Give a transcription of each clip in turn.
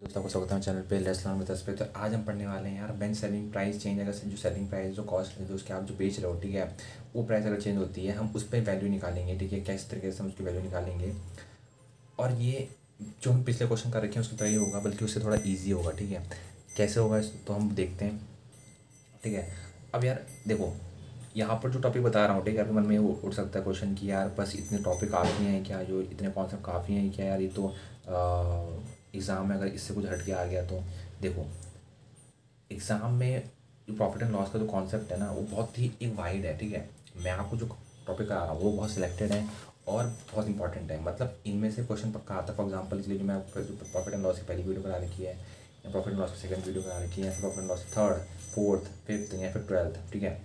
दोस्तों आपको स्वागत है चैनल पे लेट्स लर्न विद अस पे। तो आज हम पढ़ने वाले हैं यार व्हेन सेलिंग प्राइस चेंज। अगर जो सेलिंग प्राइस जो कॉस्ट जो उसके आप जो बेच रहे हो, ठीक है, वो प्राइस अगर चेंज होती है हम उस पर वैल्यू निकालेंगे, ठीक है, किस तरीके से हम उसकी वैल्यू निकालेंगे। और ये जो हम पिछले क्वेश्चन कर रखे हैं उसकी तरह ही होगा, बल्कि उससे थोड़ा ईजी होगा, ठीक है। कैसे होगा तो हम देखते हैं, ठीक है। अब यार देखो, यहाँ पर जो टॉपिक बता रहा हूँ, ठीक है, आपके मन में वो उठ सकता है क्वेश्चन कि यार बस इतने टॉपिक काफ़ी हैं क्या, जो इतने कॉन्सेप्ट काफ़ी हैं क्या यार, ये तो एग्ज़ाम में अगर इससे कुछ हट के आ गया तो। देखो, एग्ज़ाम में जो प्रॉफिट एंड लॉस का जो कॉन्सेप्ट है ना, वो बहुत ही एक वाइड है, ठीक है। मैं आपको जो टॉपिक करा रहा हूँ वो बहुत सिलेक्टेड है और बहुत इंपॉर्टेंट है। मतलब इनमें से क्वेश्चन पक्का आता है। फॉर एग्जाम्पल के लिए जो मैं प्रॉफिट एंड लॉस की पहली वीडियो करा रखी है, या प्रॉफिट एंड लॉस की सेकंड वीडियो करा रखी है, या फिर प्रॉफिट एंड लॉस की थर्ड, फोर्थ, फिफ्थ या फिर 12th, ठीक है,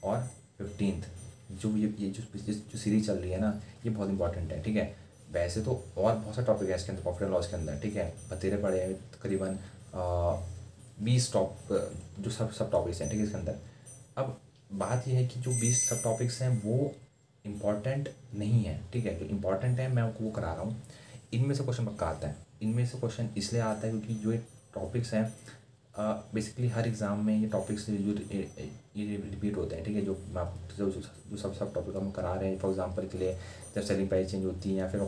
और 15th, जो ये जो सीरीज चल रही है ना, ये बहुत इंपॉर्टेंट है, ठीक है। वैसे तो और बहुत सारे टॉपिक है इसके अंदर, प्रॉफिट एंड लॉस के अंदर, ठीक है, बतेरे पड़े हैं तकरीबन 20 टॉप जो सब टॉपिक्स हैं, ठीक है, इसके अंदर। अब बात यह है कि जो 20 सब टॉपिक्स हैं वो इम्पॉर्टेंट नहीं है, ठीक है। जो इम्पॉर्टेंट है मैं आपको वो करा रहा हूँ। इनमें से क्वेश्चन पक्का आता है। इनमें से क्वेश्चन इसलिए आता है क्योंकि जो ये टॉपिक्स हैं बेसिकली हर एग्ज़ाम में ये टॉपिक्स जो ये रिपीट होते हैं, ठीक है। जो मैं आपको जो सब टॉपिक हम करा रहे हैं, फॉर एग्जांपल के लिए जब सेलिंग प्राइस चेंज होती है, या फिर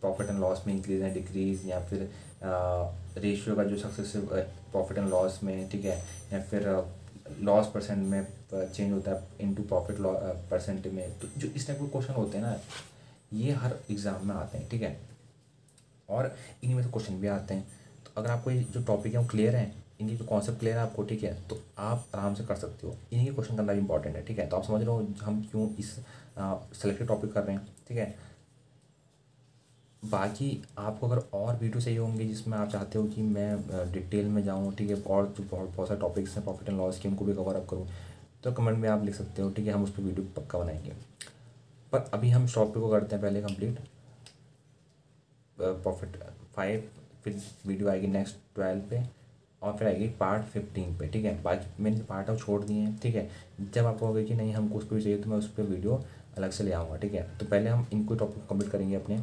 प्रॉफिट एंड लॉस में इंक्रीज एंड डिक्रीज, या फिर रेशियो का जो सक्सेसिव प्रॉफिट एंड लॉस में, ठीक है, या फिर लॉस परसेंट में चेंज होता है इनटू प्रॉफिट परसेंट में। तो जो इस टाइप के क्वेश्चन होते हैं ना, ये हर एग्ज़ाम में आते हैं, ठीक है। और इन्हीं में से क्वेश्चन भी आते हैं। तो अगर आपको ये जो टॉपिक है वो क्लियर है, इनकी जो कॉन्सेप्ट क्लियर है आपको, ठीक है, तो आप आराम से कर सकते हो। इन्हीं के क्वेश्चन करना भी इंपॉर्टेंट है, ठीक है। तो आप समझ रहे हो हम क्यों इस सेलेक्टेड टॉपिक कर रहे हैं, ठीक है। बाकी आपको अगर और वीडियो चाहिए होंगे जिसमें आप चाहते हो कि मैं डिटेल में जाऊँ, ठीक है, और जो बहुत सारे टॉपिक्स हैं प्रॉफिट एंड लॉस के, उनको भी कवर अप करूँ, तो कमेंट में आप लिख सकते हो, ठीक है। हम उस पर वीडियो पक्का बनाएंगे। पर अभी हम इस टॉपिक को करते हैं पहले कंप्लीट। प्रॉफिट 5, फिर वीडियो आएगी नेक्स्ट 12 पे, और फिर आएगी पार्ट 15 पे, ठीक है। बाकी मैंने जो पार्ट है वो छोड़ दिए हैं, ठीक है। जब आपको होगा कि नहीं हमको उस पर चाहिए तो मैं उस पर वीडियो अलग से ले आऊँगा, ठीक है। तो पहले हम इनको टॉपिक कंप्लीट करेंगे अपने।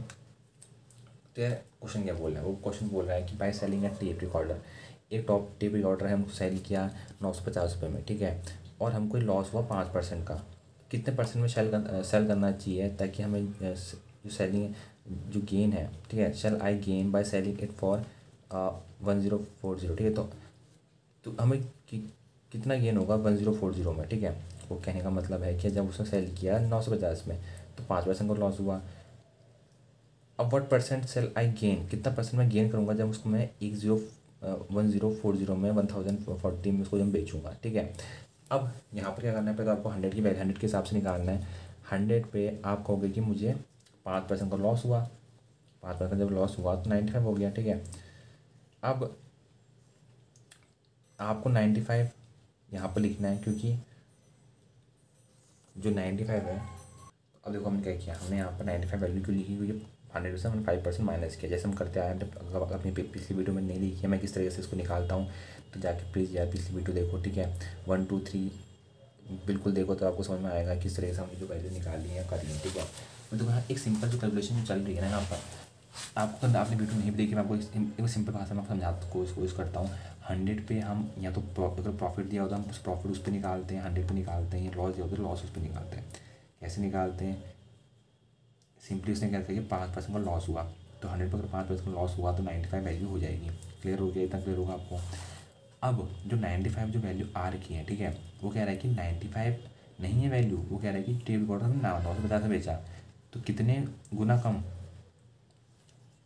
तो यार क्वेश्चन क्या बोल रहा है, वो क्वेश्चन बोल रहा है कि बाय सेलिंग ए टेप रिकॉर्डर। एक टॉप टेप रिकॉर्डर है, हमको सेल किया 950 रुपये में, ठीक है, और हमको लॉस हुआ 5% का। कितने परसेंट में सेल करना चाहिए ताकि हमें जो सेलिंग जो गेन है, ठीक है, shall I gain by selling it for 1040, ठीक है। तो हमें कितना गेन होगा 1040 में, ठीक है। वो कहने का मतलब है कि जब उसने सेल किया 950 में तो 5% का लॉस हुआ। अब what percent sell I gain, कितना परसेंट मैं गेन करूँगा जब उसको मैं 1040 में 1040 में उसको जब बेचूँगा, ठीक है। अब यहाँ पर क्या करना है, पहले तो आपको 100 की वैल्यू 100 के हिसाब से निकालना है। 100 पे आप कहोगे कि मुझे 5% का लॉस हुआ। 5% जब लॉस हुआ तो 95 हो गया, ठीक है। अब आपको 95 यहाँ पर लिखना है, क्योंकि जो 95 है, अब देखो हमने क्या किया, हमने यहाँ पर 95 वैल्यू क्यों लिखी, क्योंकि 100 से हमने 5% माइनस किया, जैसे हम करते आए हैं। अगर अपनी पिछली वीडियो में नहीं लिखी है मैं किस तरीके से इसको निकालता हूँ, तो जाके प्लीज़ यार पिछली वीडियो देखो, ठीक है, 1 2 3 बिल्कुल देखो, तो आपको समझ में आएगा किस तरीके से हमने जो वैल्यू निकाली है कर ली है, ठीक है। तो देखो यहाँ एक सिंपल जो कैलकुलेशन जो चल रही है ना, यहाँ पर आपको अगर आपने वीडियो नहीं भी देखी, मैं आपको एक सिंपल भाषा में समझाता कोशिश करता हूँ। 100 पे हम या तो अगर प्रॉफिट दिया होता है हम उस प्रॉफिट उस पर निकालते हैं, 100 पे निकालते हैं, या लॉस दिया होता है लॉस उस पर निकालते हैं। कैसे निकालते हैं, सिंपली उसने क्या किया कि 5% का लॉस हुआ, तो 100 पर अगर 5% का लॉस हुआ तो 95 वैल्यू हो जाएगी। क्लियर हो गया, इतना क्लियर होगा आपको। अब जो 95 जो वैल्यू आ रखी है, ठीक है, वो कह रहा है कि 95 नहीं है वैल्यू, वो कह रहा है कि टेप रिकॉर्डर हमने 950 में बेचा, तो कितने गुना कम,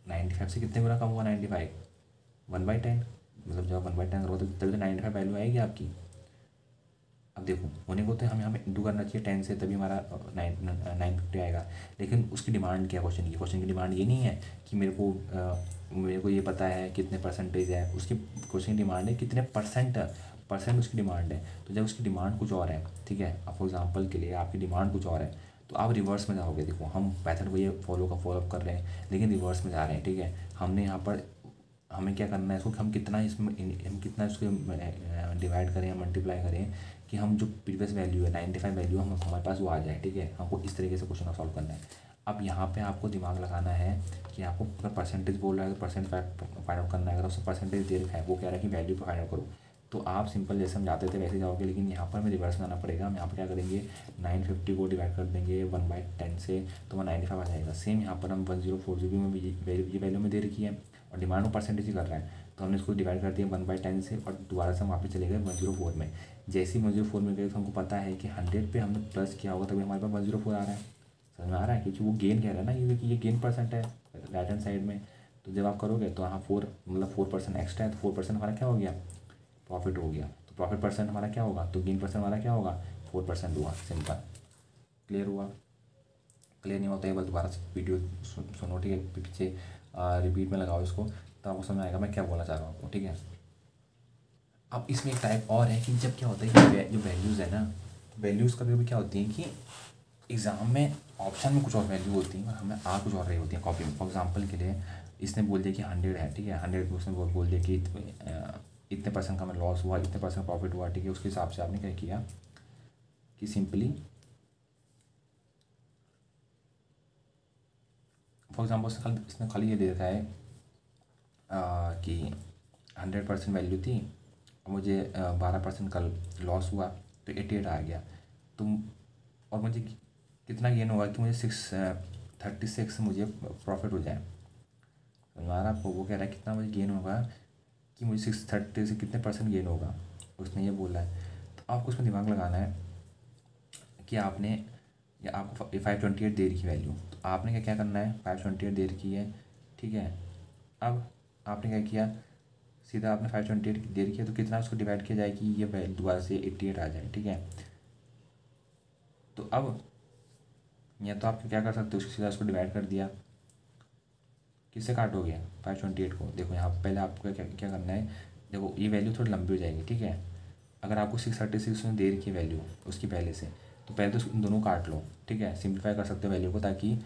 95 से कितने गुना कम हुआ 95, 1/10। मतलब जब 1/10 करोगे तो तभी तो 95 वैल्यू आएगी आपकी। अब देखो होने को तो हमें हमें इंटू करना चाहिए 10 से, तभी हमारा 950 आएगा। लेकिन उसकी डिमांड क्या, क्वेश्चन की डिमांड ये नहीं है कि मेरे को ये पता है कितने परसेंटेज है। उसकी क्वेश्चन की डिमांड है कितने परसेंट उसकी डिमांड है। तो जब उसकी डिमांड कुछ और है, ठीक है, अब फॉर एग्जाम्पल के लिए आपकी डिमांड कुछ और है, तो आप रिवर्स में जाओगे। देखो हम पैथर्न को ये फॉलोअप कर रहे हैं, लेकिन रिवर्स में जा रहे हैं, ठीक है। हमने यहाँ पर हमें क्या करना है इसको, हम कितना इसको डिवाइड करें या मल्टीप्लाई करें कि हम जो प्रीवियस वैल्यू है 95 वैल्यू हम हमारे पास वो आ जाए, ठीक है। हमको इस तरीके से क्वेश्चन सॉल्व करना है। अब यहाँ पे आपको दिमाग लगाना है कि आपको अगर परसेंटेज बोल रहा है तो परसेंट फाइंड आउट करना है। अगर उससे परसेंटेज दे रखा है, वो कह रहा है कि वैल्यू पे फाइंड आउट करो, तो आप सिंपल जैसे हम जाते थे वैसे जाओगे, लेकिन यहाँ पर हमें रिवर्स बनाना पड़ेगा। हम यहाँ पर क्या करेंगे, 950 को डिवाइड कर देंगे 1/10 से, तो 195 आ जाएगा। सेम यहाँ पर हम 1040 में भी ये वैल्यू में दे रखी है और डिमांड वो परसेंटेज ही कर रहा है, तो हमने इसको डिवाइड कर दिया 1/10 से और दोबारा से हम वापस चले गए 104 में। जैसे ही 104 में गए तो हमको पता है कि 100 पे हमने प्लस किया होगा तभी हमारे पास 104 आ रहा है। समझ में आ रहा है, क्योंकि वो गेन कह रहा है ना, ये देखिए ये गेन परसेंट है राइट हैंड साइड में। तो जब आप करोगे तो यहाँ 4% एक्स्ट्रा है, तो 4% हमारा क्या हो गया, प्रॉफिट हो गया। तो प्रॉफिट परसेंट हमारा क्या होगा, तो गेन परसेंट हमारा क्या होगा, 4% हुआ। सिंपल, क्लियर हुआ। क्लियर नहीं होता है बस दोबारा से वीडियो सुनो, ठीक है, पीछे रिपीट में लगाओ इसको, तो आपको समझ आएगा मैं क्या बोलना चाह रहा हूँ आपको, ठीक है। अब इसमें एक टाइप और है कि जब क्या होता है कि जो वैल्यूज़ है ना, वैल्यूज़ कभी कभी क्या होती हैं कि एग्ज़ाम में ऑप्शन में कुछ और वैल्यू होती है और हमें आ कुछ और रही होती है कॉपी में। फॉर एग्जांपल के लिए इसने बोल दिया कि 100 है, ठीक है, 100 में उसने बोल दिया कि इतने परसेंट का हमें लॉस हुआ, इतने परसेंट प्रॉफिट हुआ, ठीक है। उसके हिसाब से आपने क्या किया कि सिंपली फॉर एग्जाम्पल इसने खाली ये दे रखा है कि 100% वैल्यू थी, मुझे 12% का लॉस हुआ तो 88 आ गया। तो और मुझे कितना गेन होगा कि मुझे 636 मुझे प्रॉफिट हो जाए। हमारा आपको वो कह रहा है कितना मुझे गेन होगा कि मुझे 630 से कितने परसेंट गेन होगा, उसने ये बोला है। तो आपको उसमें दिमाग लगाना है कि आपने या आपको 528 दे रखी वैल्यू, तो आपने क्या क्या करना है, 528 दे रखी है, ठीक है। अब आपने क्या किया, सीधा आपने 528 दे रखी है, तो कितना उसको डिवाइड किया जाए कि ये वैल्यू दोबारा से 88 आ जाए, ठीक है। तो अब या तो आप क्या कर सकते हो, उसके सीधा उसको डिवाइड कर दिया, किससे काटोगे 528 को। देखो यहाँ पहले आपको क्या क्या करना है, देखो ये वैल्यू थोड़ी लंबी हो जाएगी, ठीक है। अगर आपको 636 में दे रखी है वैल्यू उसकी पहले से, तो पहले तो इन दोनों काट लो, ठीक है, सिंप्लीफाई कर सकते हो वैल्यू को ताकि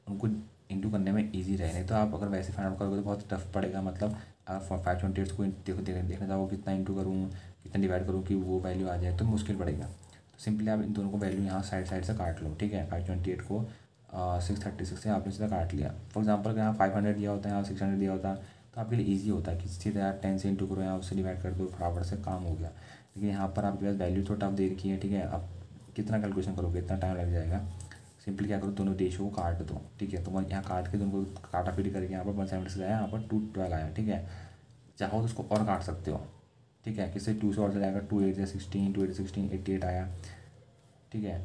उनको इंटू करने में ईजी रहे। नहीं तो आप अगर वैसे फाइंड आउट करोगे तो बहुत टफ पड़ेगा। मतलब आप 528 को देखना चाहो कितना इंटू करूँ, कितना डिवाइड करूँ कि वो वैल्यू आ जाए, तो मुश्किल पड़ेगा। तो सिंपली आप इन दोनों को वैल्यू यहाँ साइड से काट लो, ठीक है। 528 को 636 से आपने सीधा काट लिया। फॉर एग्जांपल अगर यहाँ 500 दिया होता है, यहाँ 600 दिया होता, तो आपके लिए ईजी होता है कि सीधा यार 10 से इंटू करो, यहाँ उससे डिवाइड कर दो, फटाफट से काम हो गया। लेकिन यहाँ पर आपके पास वैल्यू थोड़ा टफ दे रखी है, ठीक है। आप कितना कैलकुलेशन करोगे, इतना टाइम लग जाएगा। सिंपली क्या करो, दोनों रेशियो को काट दो, ठीक है। तो मैं यहाँ काट के दोनों को काटा पीटी करके यहाँ पर 176 आया, यहाँ पर 212 आया, ठीक है। चाहो तो उसको और काट सकते हो, ठीक है। किससे 2 से और से जाएगा, 2 8 से 16, 2 8 से 16, 88 आया, ठीक है।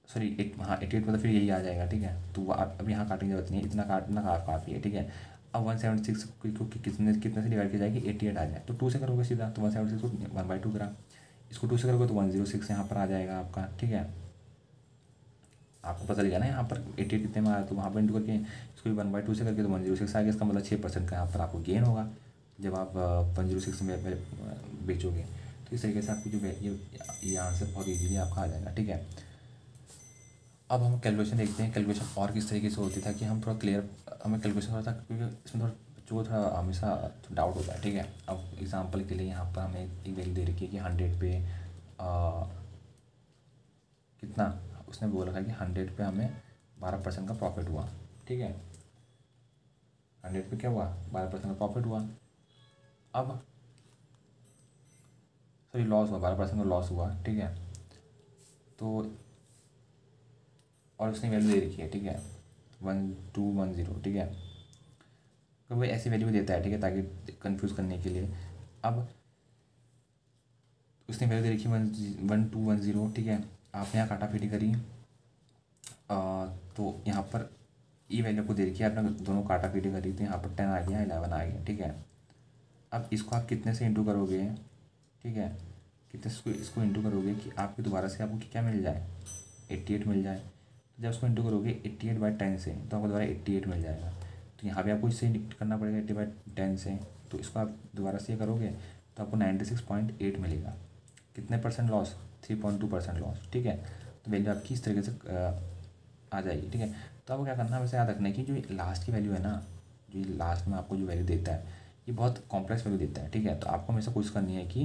सॉरी 88 मतलब फिर यही आ जाएगा, ठीक है। तो आप अब यहाँ काटने की जरूरत नहीं है, इतना काटना काफ़ी है, ठीक है। अब 176 को कितने से डिवाइड किया जाएगी, 88 आ जाए, तो 2 से करोगे सीधा, तो 176 को 1/2 करा। इसको 2 से करोगे तो 106 यहाँ पर आ जाएगा आपका, ठीक है। आपको पता लगा ना यहाँ पर 88 कितने में आया, तो वहाँ पर इंटू करके इसको 1/2 से करके तो 106 आ गया। इसका मतलब 6% का यहाँ पर आपको गेन होगा जब आप 106 में बेचोगे। तो इस तरीके से आपकी जो ये आंसर बहुत ईजीली आपका आ जाएगा, ठीक है। अब हम कैलकुलेशन देखते हैं, कैलकुलेशन और किस तरीके से होती था कि हम थोड़ा क्लियर, हमें कैलकुलेशन थोड़ा सा, क्योंकि इसमें थोड़ा जो थोड़ा हमेशा डाउट होता है, ठीक है। अब एग्जांपल के लिए यहाँ पर हमें एक वैल्यू दे रखी है कि 100 पे कितना, उसने बोला था कि 100 पे हमें 12% का प्रॉफिट हुआ, ठीक है। 100 पे क्या हुआ, 12% का प्रॉफिट हुआ। अब सॉरी लॉस हुआ, 12% का लॉस हुआ, ठीक है। तो और उसने वैल्यू दे रखी है, ठीक है, 1210, ठीक है। तो वो ऐसी वैल्यू देता है, ठीक है, ताकि कंफ्यूज करने के लिए। अब उसने वैल्यू दे रखी 1210, ठीक है। आपने यहाँ काटा पीटी करी, तो यहाँ पर ये वैल्यू को दे रखी है, आपने दोनों काटा पीटी करी, तो यहाँ पर 10 आ गया, 11 आ गया, ठीक है। अब इसको आप कितने से इंटू करोगे, ठीक है, कितने से इसको इंटू करोगे कि आपकी दोबारा से आपको क्या मिल जाए, 88 मिल जाए। तो जब उसको इंटू करोगे 88/10 से, तो आपको दोबारा 88 मिल जाएगा। तो यहाँ भी आपको इससे करना पड़ेगा 80/10 से, तो इसको आप दोबारा से करोगे तो आपको 96.8 मिलेगा। कितने परसेंट लॉस, 3.2% लॉस, ठीक है। तो वैल्यू आपकी इस तरीके से आ जाएगी, ठीक है। तो आपको क्या करना है, वैसे याद रखना है कि जो लास्ट की वैल्यू है ना, जो लास्ट में आपको जो वैल्यू देता है, ये बहुत कॉम्प्लेक्स वैल्यू देता है, ठीक है। तो आपको हमेशा कोशिश करनी है कि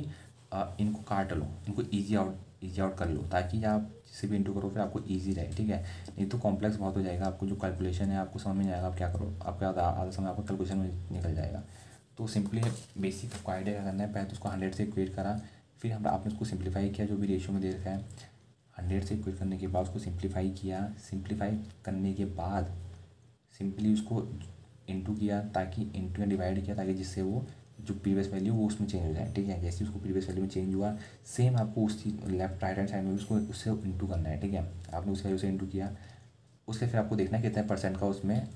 इनको काट लो, इनको ईजी आउट ईजी आउट कर लो, ताकि आप जिससे भी इंटू करो फिर आपको ईजी रहे, ठीक है। नहीं तो कॉम्प्लेक्स बहुत हो जाएगा, आपको जो कैलकुलेशन है आपको समझ में नहीं आएगा, आप क्या करो, आपका आधा समय आपको कैलकुलेशन में निकल जाएगा। तो सिंपली बेसिक आपको आइडिया क्या करना है, पहले तो उसको 100 से इक्वेट करा, फिर आपने उसको सिंप्लीफाई किया जो भी रेशियो में दे रखा है, 100 से इक्वेट करने के बाद उसको सिंप्लीफाई किया, सिंप्लीफाई करने के बाद सिंपली उसको इंटू किया, ताकि इंटू या डिवाइड किया, ताकि जिससे वो जो प्रीवियस वैल्यू वो उसमें चेंज हो जाए, ठीक है। जैसे उसको प्रीवियस वैल्यू में चेंज हुआ, सेम आपको उस चीज़ लेफ्ट राइट हैंड साइड में उसको उससे इंटू करना है, ठीक है। आपने उस वैल्यू से इंटू किया, उसके फिर आपको देखना है कितने परसेंट का उसमें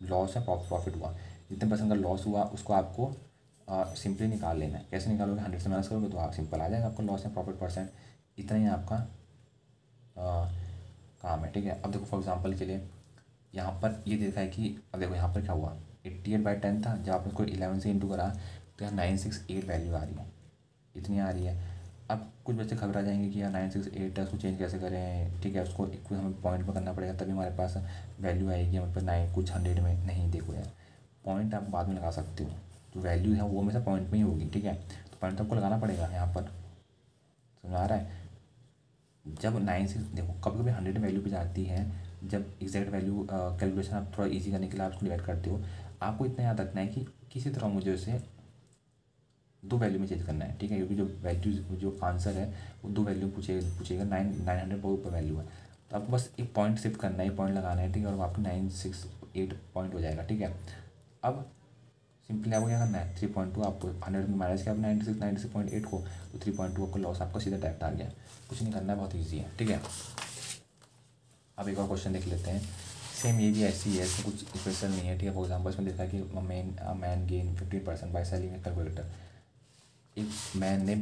लॉस है प्रॉफिट हुआ, जितने परसेंट का लॉस हुआ उसको आपको सिंपली निकाल लेना है। कैसे निकालोगे, 100 से माइनस करोगे तो आप सिंपल आ जाएगा आपका लॉस है प्रॉफिट परसेंट। इतना ही आपका काम है, ठीक है। अब देखो फॉर एग्जांपल के लिए यहाँ पर ये देखा है कि अब देखो यहाँ पर क्या हुआ, 88/10 था, जब आपने उसको 11 से इंटू करा तो यहाँ 968 वैल्यू आ रही है, इतनी आ रही है। अब कुछ बच्चे घबरा जाएंगे कि यार 968 है, उसको चेंज कैसे करें, ठीक है, उसको कुछ हमें पॉइंट में करना पड़ेगा तभी हमारे पास वैल्यू आएगी हमारे पास 9 कुछ 100 में। नहीं, देखो यार, पॉइंट आप बाद में लगा सकते हो, जो वैल्यू है वो हमेशा पॉइंट में ही होगी, ठीक है। तो पॉइंट तो आपको लगाना पड़ेगा यहाँ पर, समझ आ रहा है। जब 9 से देखो कभी कभी 100 वैल्यू पे जाती है, जब एग्जैक्ट वैल्यू कैलकुलेशन आप थोड़ा इजी करने के लिए आप उसको डिवाइड करते हो, आपको इतना याद रखना है कि किसी तरह मुझे उसे 2 वैल्यू में चेंज करना है, ठीक है, क्योंकि जो वैल्यू जो आंसर है वो 2 वैल्यू पूछेगा 900 बहुत ऊपर वैल्यू है, तो आपको बस एक पॉइंट शिफ्ट करना है, पॉइंट लगाना है, ठीक है, और आपको 968 पॉइंट हो जाएगा, ठीक है। अब सिंपली आपको क्या करना है, 3.2 आपको 100 में माइनस किया 96.8 को, तो 3.2 आपको लॉस आपका सीधा डायरेक्ट आ गया, कुछ नहीं करना है, बहुत ईजी है, ठीक है। अब एक और क्वेश्चन देख लेते हैं, सेम ये भी ऐसी है, इसमें कुछ स्पेशल नहीं है, ठीक है। फॉर एग्जाम्पल इसमें देखा है कि man gain 15% by selling a calculator. एक मैन ने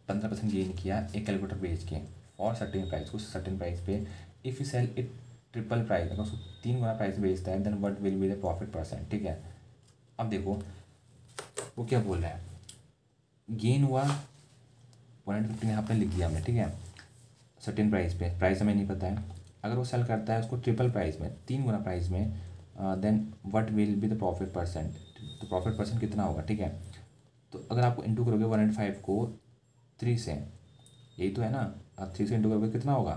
15% गेन किया एक कैलकुलेटर बेच के फॉर सर्टेन प्राइस, कुछ सर्टेन प्राइस पे। If you sell it triple price, अगर उसको 3 गुना प्राइस बेचता है, then what will be the profit percent, ठीक है। अब देखो वो क्या बोल रहा है, गेन हुआ 150 यहाँ पर लिख दिया हमने, ठीक है, सर्टेन प्राइस पे, प्राइस हमें नहीं पता है। अगर वो सेल करता है उसको ट्रिपल प्राइस में, 3 गुना प्राइस में, then what will be the profit percent, तो प्रॉफिट परसेंट कितना होगा, ठीक है। तो अगर आपको इंटू करोगे 105 को 3 से, यही तो है ना, आप 3 से इंटू करोगे कितना होगा,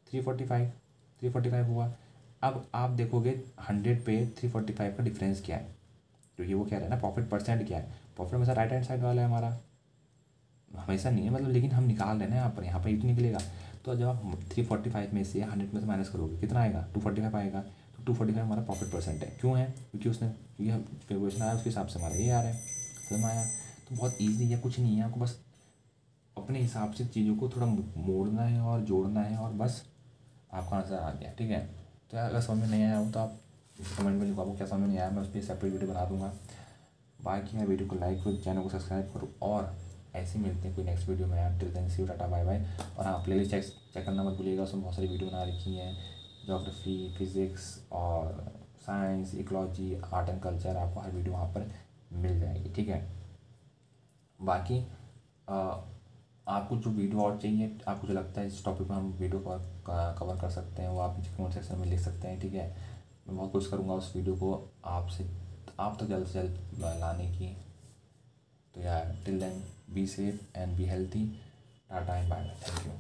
345 हुआ। अब आप देखोगे 100 पे 345 का डिफरेंस क्या है, क्योंकि वो कह रहा है ना प्रॉफिट परसेंट क्या है, प्रॉफिट हमेशा राइट हैंड साइड वाला है हमारा, हमेशा नहीं है मतलब, लेकिन हम निकाल रहे हैं ना यहाँ पर ये तो निकलेगा। तो जब आप 345 में से 100 में से माइनस करोगे कितना आएगा, 245 आएगा, तो 245 हमारा प्रॉफिट परसेंट है, क्यों है, क्योंकि उसने क्योंकि हम कैलकुलेशन आया उसके हिसाब से हमारा ये आ रहा है, समझ में आया। तो बहुत ईजी है, कुछ नहीं है, आपको बस अपने हिसाब से चीज़ों को थोड़ा मोड़ना है और जोड़ना है, और बस आपका आंसर आ गया, ठीक है। तो अगर समझ में नहीं आया हो तो आप कमेंट में लिखो आपको क्या समझ में नहीं आया, मैं उस पर सेपरेट वीडियो बना दूंगा। बाकी मैं वीडियो को लाइक करो, चैनल को सब्सक्राइब करो, और ऐसे ही मिलते हैं कोई नेक्स्ट वीडियो में यार। Till then see you, tata bye bye. और हाँ, प्लेलिस्ट चेक करना मत भूलिएगा, उसमें बहुत सारी वीडियो बना रखी हैं, ज्योग्राफी, फिज़िक्स और science, ecology, art and culture, आपको हर वीडियो वहाँ पर मिल जाएगी, ठीक है। बाकी आपको जो वीडियो और चाहिए, आपको जो लगता है इस टॉपिक पर हम वीडियो कवर कर सकते हैं, वो आप नीचे कमेंट सेक्शन में लिख सकते हैं, ठीक है। मैं बहुत कोशिश करूँगा उस वीडियो को आप तक जल्द से जल्द लाने की। तो यार till then be safe and be healthy, tata and bye bye, thank you.